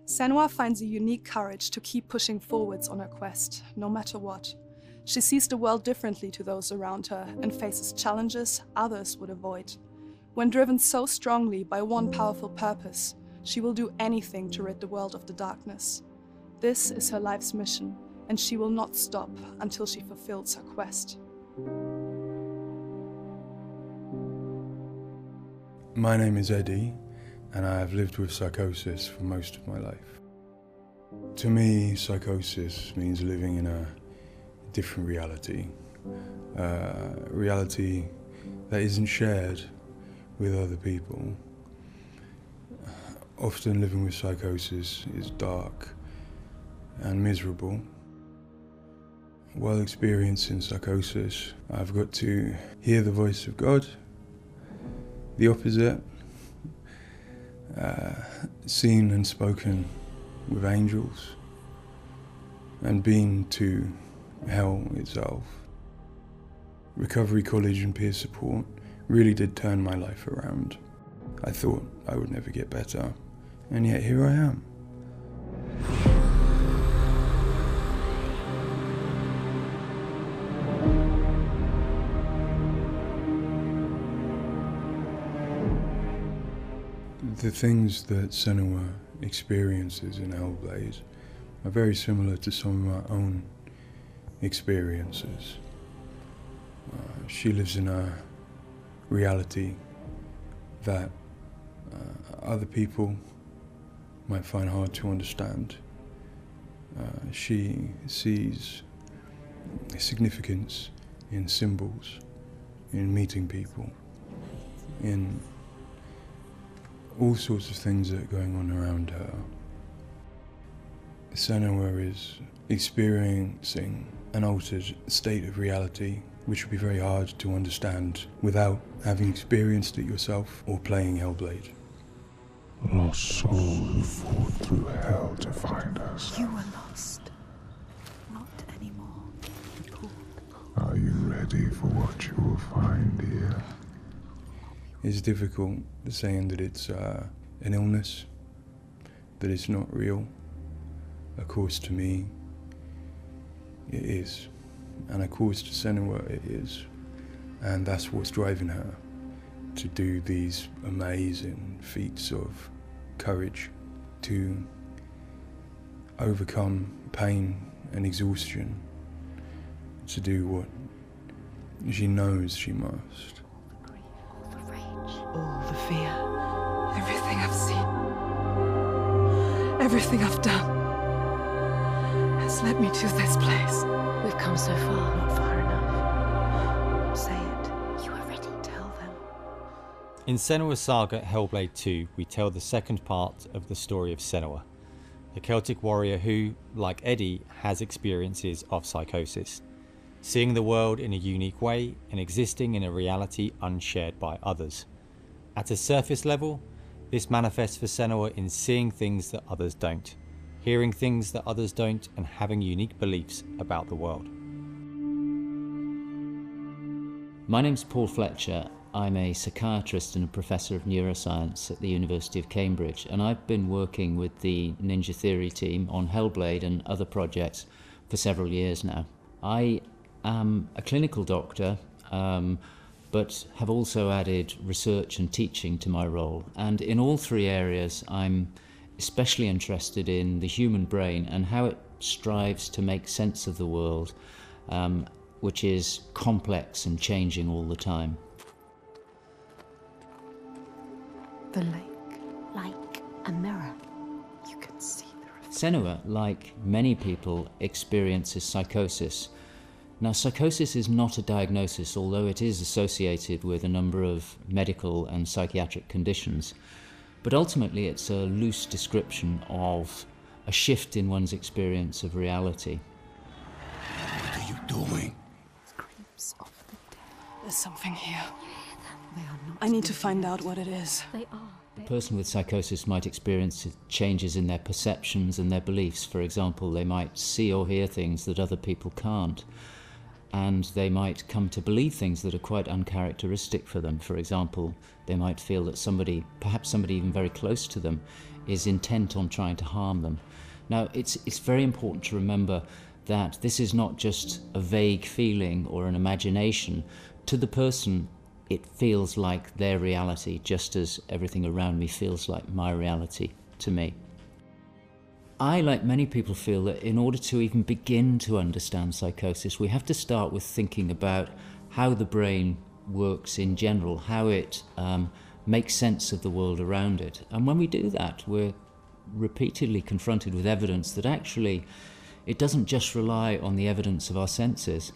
Senua finds a unique courage to keep pushing forwards on her quest, no matter what. She sees the world differently to those around her and faces challenges others would avoid. When driven so strongly by one powerful purpose, she will do anything to rid the world of the darkness. This is her life's mission, and she will not stop until she fulfills her quest. My name is Eddie, and I have lived with psychosis for most of my life. To me, psychosis means living in a different reality. A reality that isn't shared with other people. Often living with psychosis is dark and miserable. While experiencing psychosis, I've got to hear the voice of God, the opposite, seen and spoken with angels, and been to hell itself. Recovery college and peer support really did turn my life around. I thought I would never get better, and yet here I am. The things that Senua experiences in Hellblade are very similar to some of my own experiences. She lives in a reality that other people might find hard to understand. She sees significance in symbols, in meeting people, in all sorts of things that are going on around her. Senua is experiencing an altered state of reality which would be very hard to understand without having experienced it yourself or playing Hellblade. Lost soul who fought through hell to find us. You were lost. Not anymore. Are you ready for what you will find here? It's difficult saying that it's an illness, that it's not real. Of course, to me, it is. And of course, to Senua, it is. And that's what's driving her to do these amazing feats of courage, to overcome pain and exhaustion, to do what she knows she must. All the fear, everything I've seen, everything I've done has led me to this place. We've come so far, Not far enough. Say it. You are ready. Tell them. In Senua's Saga Hellblade 2, we tell the second part of the story of Senua, a Celtic warrior who, like Eddie, has experiences of psychosis, seeing the world in a unique way and existing in a reality unshared by others. At a surface level, this manifests for Senua in seeing things that others don't, hearing things that others don't, and having unique beliefs about the world. My name's Paul Fletcher. I'm a psychiatrist and a professor of neuroscience at the University of Cambridge, and I've been working with the Ninja Theory team on Hellblade and other projects for several years now. I am a clinical doctor, but have also added research and teaching to my role. And in all three areas, I'm especially interested in the human brain and how it strives to make sense of the world, which is complex and changing all the time. The lake, like a mirror. You can see the reflection. Senua, like many people, experiences psychosis. Now, psychosis is not a diagnosis, although it is associated with a number of medical and psychiatric conditions. But ultimately, it's a loose description of a shift in one's experience of reality. What are you doing? Screams of the dead. There's something here. They are not. I need to find out what it is. they are. A person with psychosis might experience changes in their perceptions and their beliefs. For example, they might see or hear things that other people can't. And they might come to believe things that are quite uncharacteristic for them. For example, they might feel that somebody, perhaps somebody even very close to them, is intent on trying to harm them. Now, it's very important to remember that this is not just a vague feeling or an imagination. To the person, it feels like their reality, just as everything around me feels like my reality to me. I, like many people, feel that in order to even begin to understand psychosis, we have to start with thinking about how the brain works in general, how it makes sense of the world around it. And when we do that, we're repeatedly confronted with evidence that actually it doesn't just rely on the evidence of our senses,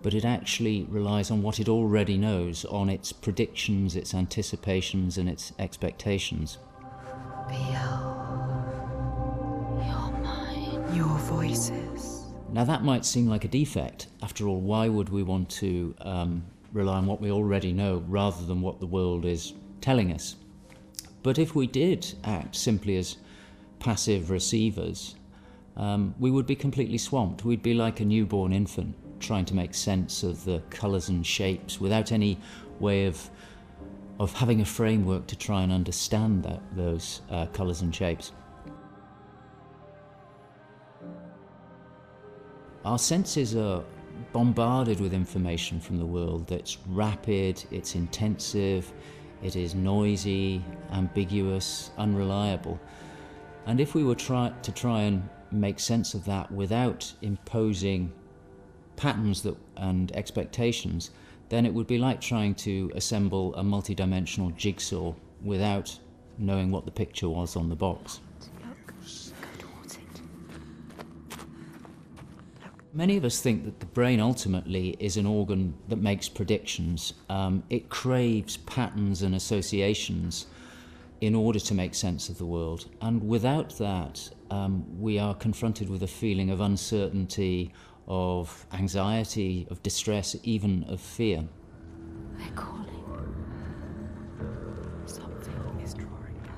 but it actually relies on what it already knows, on its predictions, its anticipations, and its expectations. Your voices. Now that might seem like a defect. After all, why would we want to rely on what we already know rather than what the world is telling us? But if we did act simply as passive receivers, we would be completely swamped. We'd be like a newborn infant trying to make sense of the colours and shapes without any way of having a framework to try and understand those colours and shapes. Our senses are bombarded with information from the world that's rapid, it's intensive, it is noisy, ambiguous, unreliable. And if we were to try and make sense of that without imposing patterns and expectations, then it would be like trying to assemble a multi-dimensional jigsaw without knowing what the picture was on the box. Many of us think that the brain ultimately is an organ that makes predictions. It craves patterns and associations in order to make sense of the world. And without that, we are confronted with a feeling of uncertainty, of anxiety, of distress, even of fear. They're calling. Something is drawing near.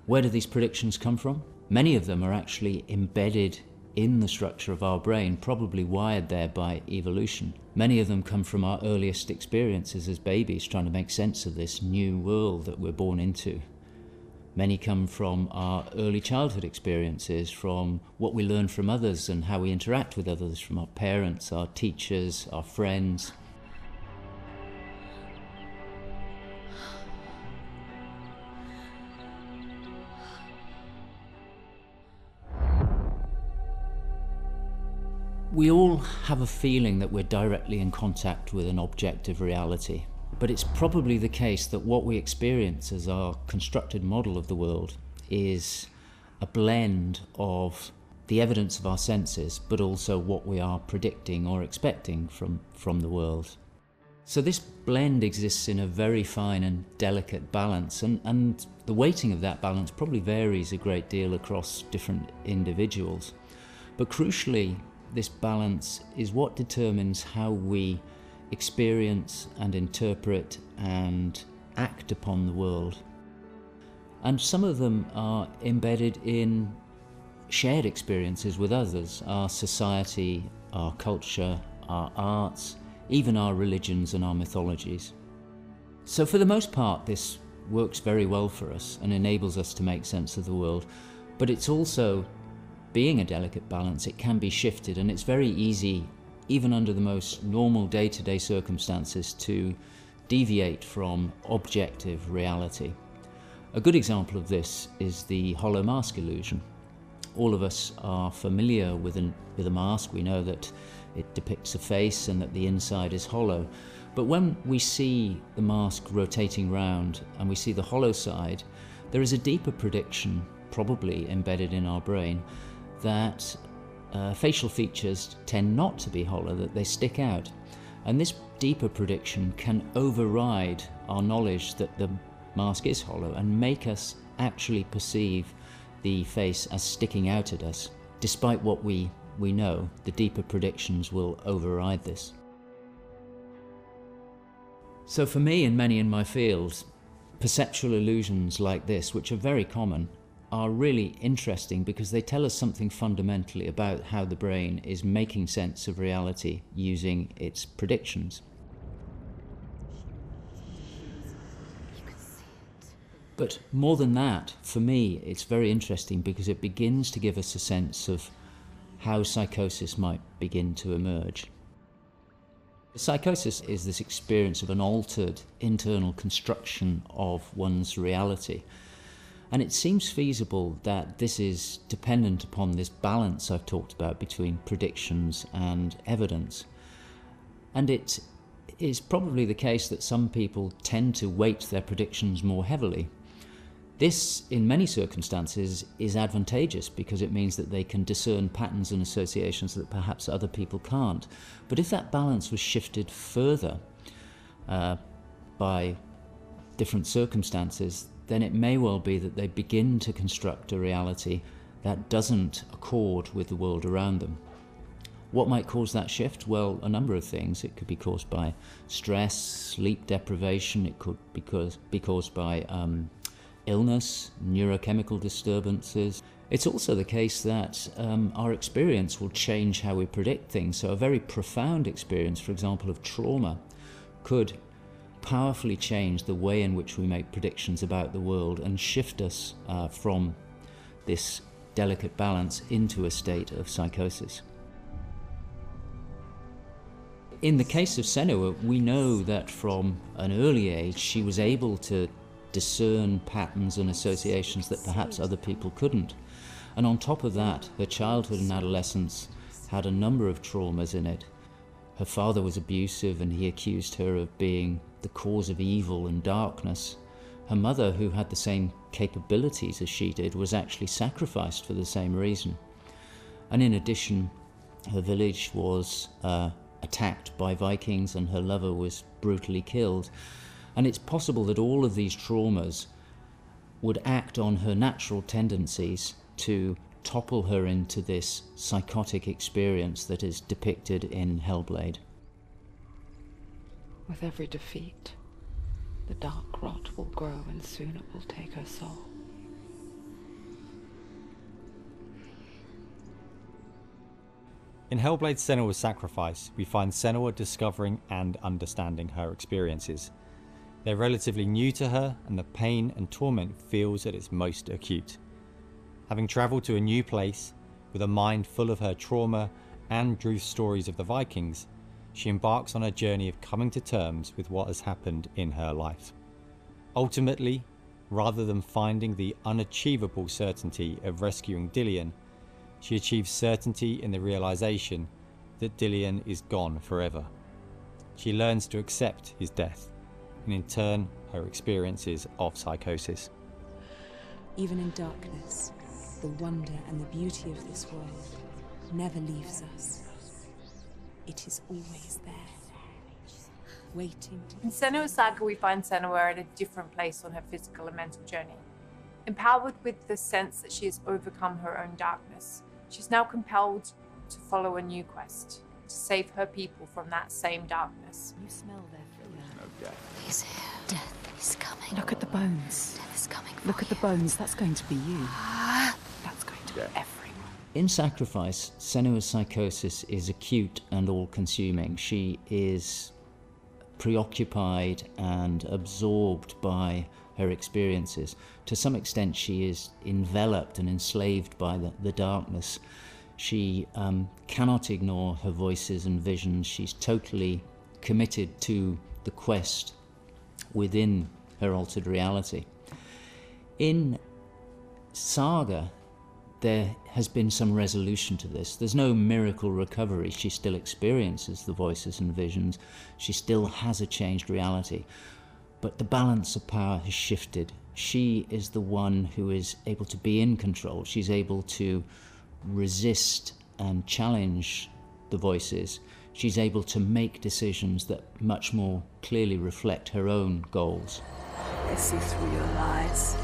Where do these predictions come from? Many of them are actually embedded in the structure of our brain, probably wired there by evolution. Many of them come from our earliest experiences as babies, trying to make sense of this new world that we're born into. Many come from our early childhood experiences, from what we learn from others and how we interact with others, from our parents, our teachers, our friends. We all have a feeling that we're directly in contact with an objective reality, but it's probably the case that what we experience as our constructed model of the world is a blend of the evidence of our senses, but also what we are predicting or expecting from the world. So this blend exists in a very fine and delicate balance, and the weighting of that balance probably varies a great deal across different individuals. But crucially, this balance is what determines how we experience and interpret and act upon the world. And some of them are embedded in shared experiences with others, our society, our culture, our arts, even our religions and our mythologies. So for the most part, this works very well for us and enables us to make sense of the world, but it's also, being a delicate balance, it can be shifted, and it's very easy, even under the most normal day-to-day circumstances, to deviate from objective reality. A good example of this is the hollow mask illusion. All of us are familiar with a mask. We know that it depicts a face and that the inside is hollow. But when we see the mask rotating round and we see the hollow side, there is a deeper prediction, probably embedded in our brain, that facial features tend not to be hollow, that they stick out. And this deeper prediction can override our knowledge that the mask is hollow and make us actually perceive the face as sticking out at us. Despite what we know, the deeper predictions will override this. So for me and many in my field, perceptual illusions like this, which are very common, are really interesting because they tell us something fundamentally about how the brain is making sense of reality using its predictions. You can see it. But more than that, for me, it's very interesting because it begins to give us a sense of how psychosis might begin to emerge. Psychosis is this experience of an altered internal construction of one's reality. And it seems feasible that this is dependent upon this balance I've talked about between predictions and evidence. And it is probably the case that some people tend to weight their predictions more heavily. This, in many circumstances, is advantageous because it means that they can discern patterns and associations that perhaps other people can't. But if that balance was shifted further by different circumstances, then it may well be that they begin to construct a reality that doesn't accord with the world around them. What might cause that shift? Well, a number of things. It could be caused by stress, sleep deprivation. It could be caused by illness, neurochemical disturbances. It's also the case that our experience will change how we predict things. So a very profound experience, for example, of trauma, could powerfully change the way in which we make predictions about the world and shift us from this delicate balance into a state of psychosis. In the case of Senua, we know that from an early age she was able to discern patterns and associations that perhaps other people couldn't. And on top of that, her childhood and adolescence had a number of traumas in it. Her father was abusive and he accused her of being the cause of evil and darkness. Her mother, who had the same capabilities as she did, was actually sacrificed for the same reason. And in addition, her village was attacked by Vikings and her lover was brutally killed. And it's possible that all of these traumas would act on her natural tendencies to topple her into this psychotic experience that is depicted in Hellblade. With every defeat, the dark rot will grow and soon it will take her soul. In Hellblade Senua's Sacrifice, we find Senua discovering and understanding her experiences. They're relatively new to her, and the pain and torment feels at its most acute. Having travelled to a new place, with a mind full of her trauma and truth stories of the Vikings, she embarks on a journey of coming to terms with what has happened in her life. Ultimately, rather than finding the unachievable certainty of rescuing Dillion, she achieves certainty in the realisation that Dillion is gone forever. She learns to accept his death, and in turn her experiences of psychosis. Even in darkness, the wonder and the beauty of this world never leaves us. It is always there, waiting to... In Senua's Saga, we find Senua at a different place on her physical and mental journey. Empowered with the sense that she has overcome her own darkness, she's now compelled to follow a new quest, to save her people from that same darkness. You smell their fear. He's here. Death is coming. Look at the bones. Death is coming. Look at the bones. That's going to be you. That's going to be everyone. In Sacrifice, Senua's psychosis is acute and all-consuming. She is preoccupied and absorbed by her experiences. To some extent, she is enveloped and enslaved by the darkness. She cannot ignore her voices and visions. She's totally committed to the quest within her altered reality. In Saga, there has been some resolution to this. There's no miracle recovery. She still experiences the voices and visions. She still has a changed reality. But the balance of power has shifted. She is the one who is able to be in control. She's able to resist and challenge the voices. She's able to make decisions that much more clearly reflect her own goals. They see through your lies,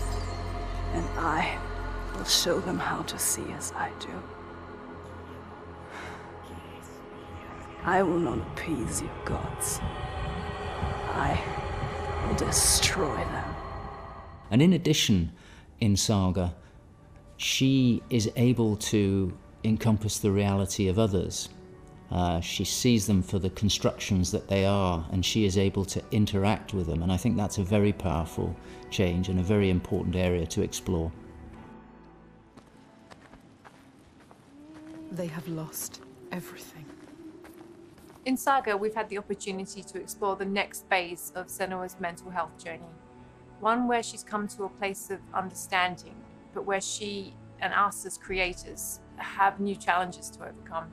and I will show them how to see as I do. I will not appease your gods. I will destroy them. And in addition, in Saga, she is able to encompass the reality of others. She sees them for the constructions that they are, and she is able to interact with them. And I think that's a very powerful change and a very important area to explore. They have lost everything. In Saga, we've had the opportunity to explore the next phase of Senua's mental health journey. One where she's come to a place of understanding, but where she and us as creators have new challenges to overcome.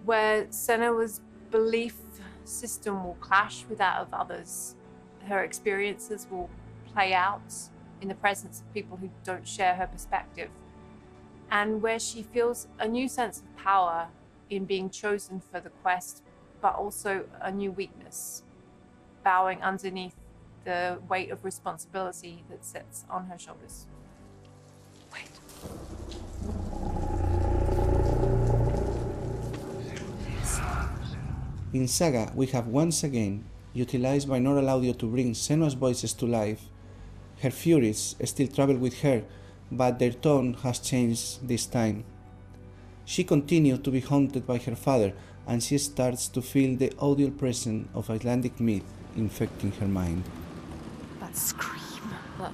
Where Senua's belief system will clash with that of others. Her experiences will play out in the presence of people who don't share her perspective. And where she feels a new sense of power in being chosen for the quest, but also a new weakness, bowing underneath the weight of responsibility that sits on her shoulders. Wait. In Saga, we have once again utilized binaural audio to bring Senua's voices to life. Her furies still travel with her, but their tone has changed this time. She continues to be haunted by her father, and she starts to feel the audio presence of Icelandic myth infecting her mind. That scream, that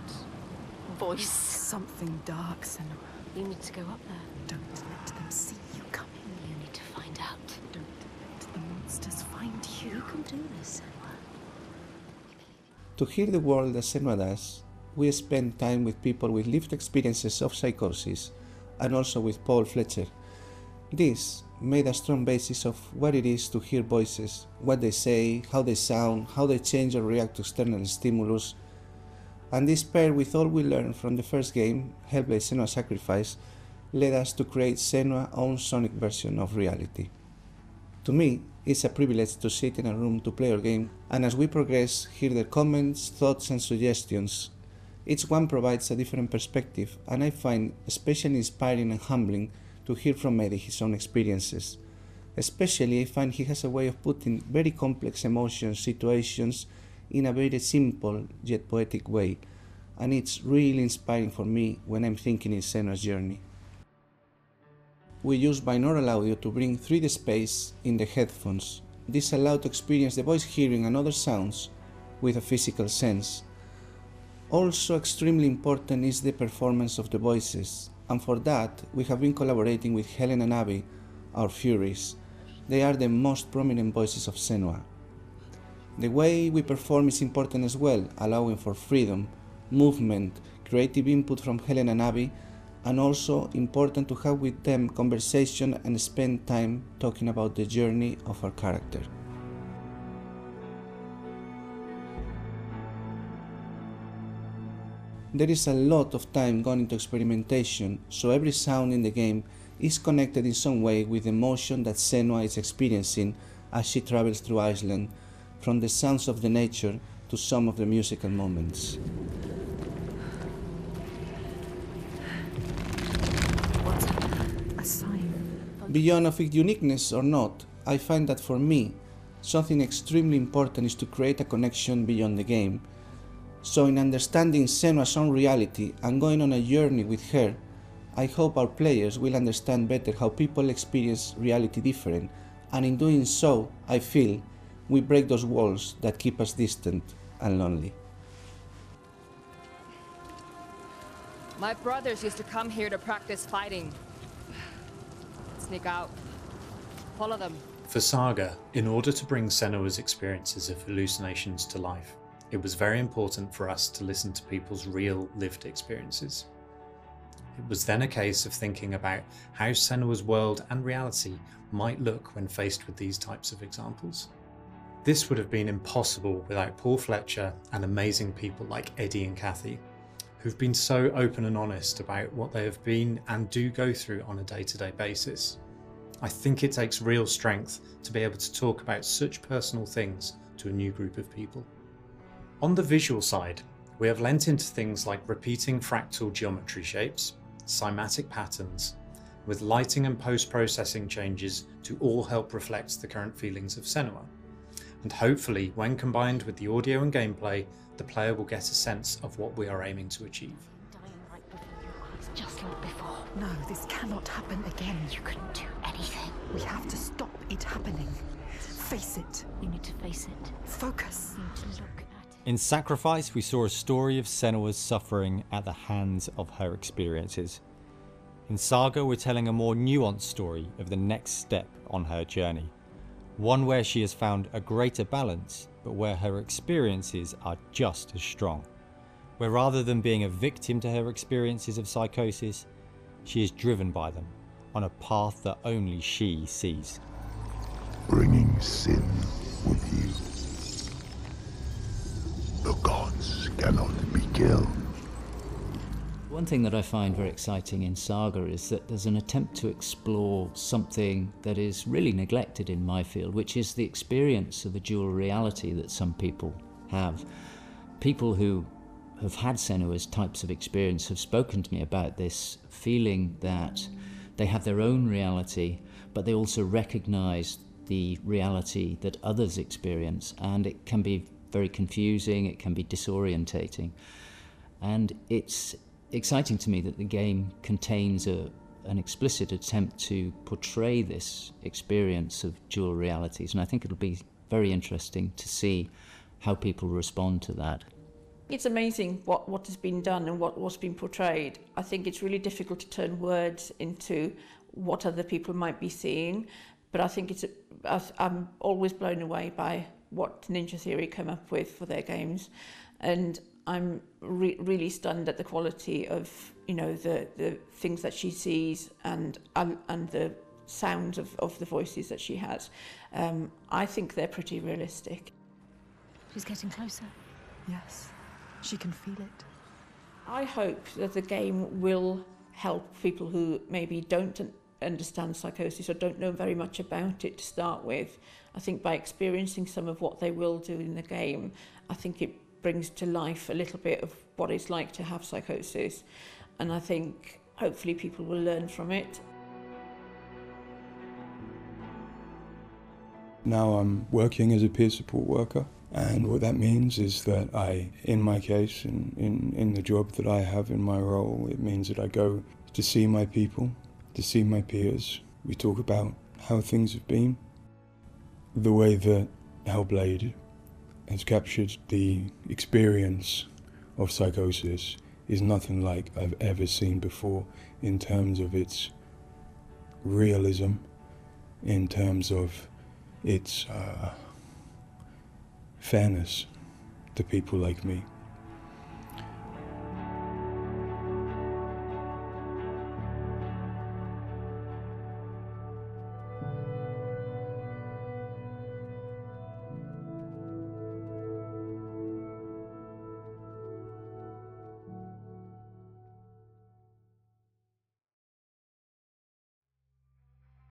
voice. Something dark, Senua. You need to go up there. Don't let them see you coming. You need to find out. Don't let the monsters find you. You can do this, Senua. To hear the world as Senua does, we spend time with people with lived experiences of psychosis, and also with Paul Fletcher. This made a strong basis of what it is to hear voices, what they say, how they sound, how they change or react to external stimulus. And this paired with all we learned from the first game, Hellblade Senua Sacrifice, led us to create Senua's own sonic version of reality. To me, it's a privilege to sit in a room to play our game, and as we progress, hear their comments, thoughts and suggestions. Each one provides a different perspective, and I find especially inspiring and humbling to hear from Eddie his own experiences. Especially I find he has a way of putting very complex emotions, situations in a very simple yet poetic way, and it's really inspiring for me when I'm thinking in Senua's journey. We use binaural audio to bring 3D space in the headphones. This allows to experience the voice hearing and other sounds with a physical sense. Also extremely important is the performance of the voices, and for that we have been collaborating with Helen and Abby, our Furies. They are the most prominent voices of Senua. The way we perform is important as well, allowing for freedom, movement, creative input from Helen and Abby, and also important to have with them conversation and spend time talking about the journey of our character. There is a lot of time gone into experimentation, so every sound in the game is connected in some way with the emotion that Senua is experiencing as she travels through Iceland, from the sounds of the nature to some of the musical moments. What's a sign? Beyond of its uniqueness or not, I find that for me, something extremely important is to create a connection beyond the game. So in understanding Senua's own reality and going on a journey with her, I hope our players will understand better how people experience reality different, and in doing so, I feel, we break those walls that keep us distant and lonely. My brothers used to come here to practice fighting. Sneak out. Follow them. For Saga, in order to bring Senua's experiences of hallucinations to life, it was very important for us to listen to people's real lived experiences. It was then a case of thinking about how Senua's world and reality might look when faced with these types of examples. This would have been impossible without Paul Fletcher and amazing people like Eddie and Kathy, who've been so open and honest about what they have been and do go through on a day-to-day basis. I think it takes real strength to be able to talk about such personal things to a new group of people. On the visual side, we have lent into things like repeating fractal geometry shapes, cymatic patterns, with lighting and post-processing changes to all help reflect the current feelings of Senua. And hopefully, when combined with the audio and gameplay, the player will get a sense of what we are aiming to achieve. Dying right before your eyes, just like before. No, this cannot happen again. You couldn't do anything. anything. We have to stop it happening. Face it. You need to face it. Focus. You need to look at it. In Sacrifice, we saw a story of Senua's suffering at the hands of her experiences. In Saga, we're telling a more nuanced story of the next step on her journey. One where she has found a greater balance, but where her experiences are just as strong. Where rather than being a victim to her experiences of psychosis, she is driven by them on a path that only she sees. Bringing sin with you. The gods cannot be killed. One thing that I find very exciting in Saga is that there's an attempt to explore something that is really neglected in my field, which is the experience of a dual reality that some people have. People who have had Senua's types of experience have spoken to me about this feeling that they have their own reality, but they also recognize the reality that others experience, and it can be very confusing, it can be disorientating. And it's exciting to me that the game contains an explicit attempt to portray this experience of dual realities, and I think it'll be very interesting to see how people respond to that. It's amazing what has been done and what's been portrayed. I think it's really difficult to turn words into what other people might be seeing, but I think I'm always blown away by what Ninja Theory come up with for their games, and I'm really stunned at the quality of, you know, the things that she sees and the sounds of the voices that she has. I think they're pretty realistic. She's getting closer. Yes, she can feel it. I hope that the game will help people who maybe don't understand psychosis or don't know very much about it to start with. I think by experiencing some of what they will do in the game, I think it brings to life a little bit of what it's like to have psychosis, and I think hopefully people will learn from it. Now I'm working as a peer support worker, and what that means is that in my case, in the job that I have in my role, it means that I go to see my people, to see my peers. We talk about how things have been. The way that Hellblade has captured the experience of psychosis is nothing like I've ever seen before in terms of its realism, in terms of its fairness to people like me.